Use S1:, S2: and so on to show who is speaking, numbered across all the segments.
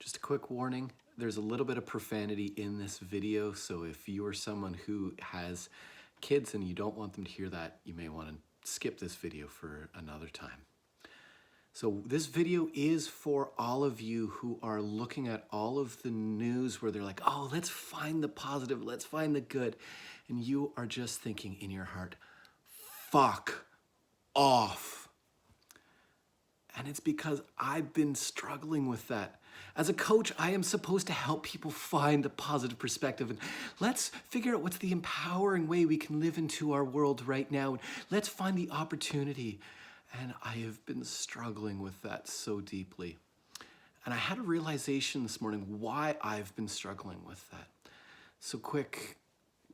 S1: Just a quick warning, there's a little bit of profanity in this video, so if you are someone who has kids and you don't want them to hear that, you may want to skip this video for another time. So this video is for all of you who are looking at all of the news where they're like, oh, let's find the positive, let's find the good. And you are just thinking in your heart, fuck off. And it's because I've been struggling with that. As a coach, I am supposed to help people find the positive perspective. And let's figure out what's the empowering way we can live into our world right now. And let's find the opportunity. And I have been struggling with that so deeply. And I had a realization this morning why I've been struggling with that. So quick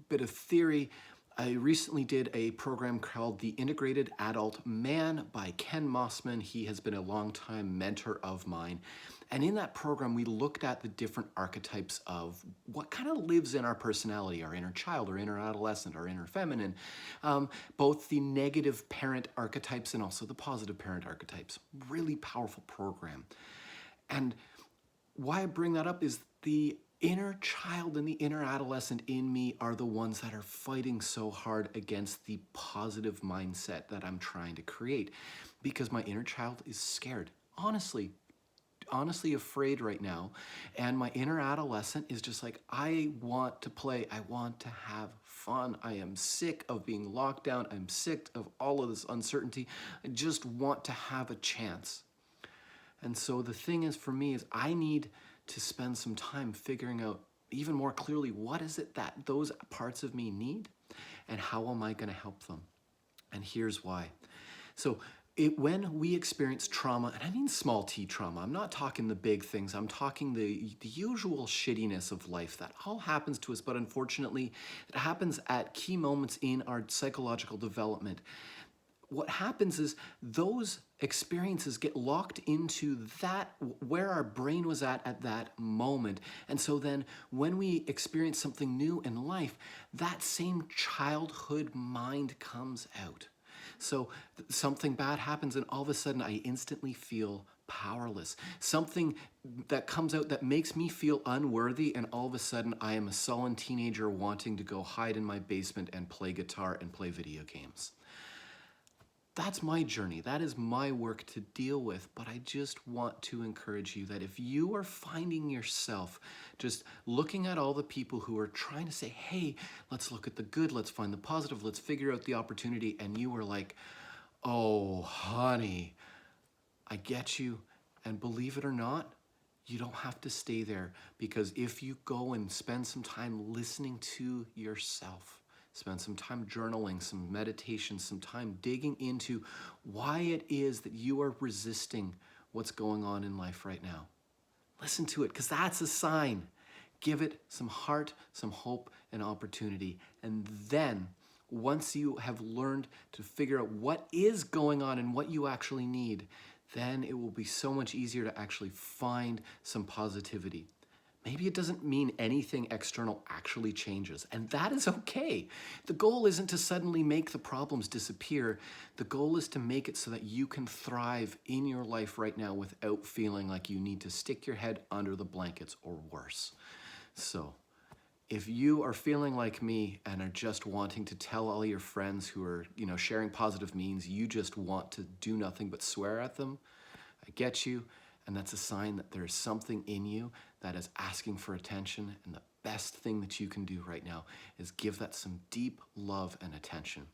S1: bit of theory. I recently did a program called The Integrated Adult Man by Ken Mossman. He has been a longtime mentor of mine. And in that program, we looked at the different archetypes of what kind of lives in our personality, our inner child, our inner adolescent, our inner feminine, both the negative parent archetypes and also the positive parent archetypes. Really powerful program. And why I bring that up is the inner child and the inner adolescent in me are the ones that are fighting so hard against the positive mindset that I'm trying to create, because my inner child is scared, honestly afraid right now. And my inner adolescent is just like, I want to play. I want to have fun. I am sick of being locked down. I'm sick of all of this uncertainty. I just want to have a chance. And so the thing is for me is I need to spend some time figuring out even more clearly what is it that those parts of me need and how am I going to help them? And here's why. So when we experience trauma, and I mean small t trauma, I'm not talking the big things, I'm talking the usual shittiness of life that all happens to us, but unfortunately it happens at key moments in our psychological development. What happens is those experiences get locked into that where our brain was at that moment. And so then when we experience something new in life, that same childhood mind comes out. So something bad happens and all of a sudden I instantly feel powerless. Something that comes out that makes me feel unworthy, and all of a sudden I am a sullen teenager wanting to go hide in my basement and play guitar and play video games. That's my journey. That is my work to deal with. But I just want to encourage you that if you are finding yourself just looking at all the people who are trying to say, hey, let's look at the good, let's find the positive, let's figure out the opportunity, and you are like, oh, honey, I get you. And believe it or not, you don't have to stay there, because if you go and spend some time listening to yourself, spend some time journaling, some meditation, some time digging into why it is that you are resisting what's going on in life right now. Listen to it, because that's a sign. Give it some heart, some hope, and opportunity. And then, once you have learned to figure out what is going on and what you actually need, then it will be so much easier to actually find some positivity. Maybe it doesn't mean anything external actually changes, and that is okay. The goal isn't to suddenly make the problems disappear. The goal is to make it so that you can thrive in your life right now without feeling like you need to stick your head under the blankets or worse. So if you are feeling like me and are just wanting to tell all your friends who are, sharing positive memes, you just want to do nothing but swear at them, I get you. And that's a sign that there's something in you that is asking for attention. And the best thing that you can do right now is give that some deep love and attention.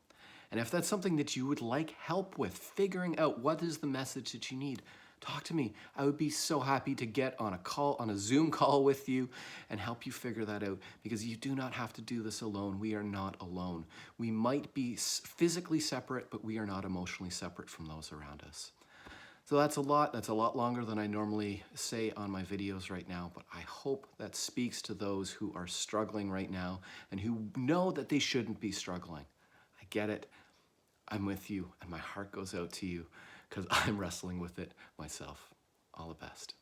S1: And if that's something that you would like help with, figuring out what is the message that you need, talk to me. I would be so happy to get on a Zoom call with you and help you figure that out, because you do not have to do this alone. We are not alone. We might be physically separate, but we are not emotionally separate from those around us. So that's a lot longer than I normally say on my videos right now, but I hope that speaks to those who are struggling right now and who know that they shouldn't be struggling. I get it. I'm with you, and my heart goes out to you because I'm wrestling with it myself. All the best.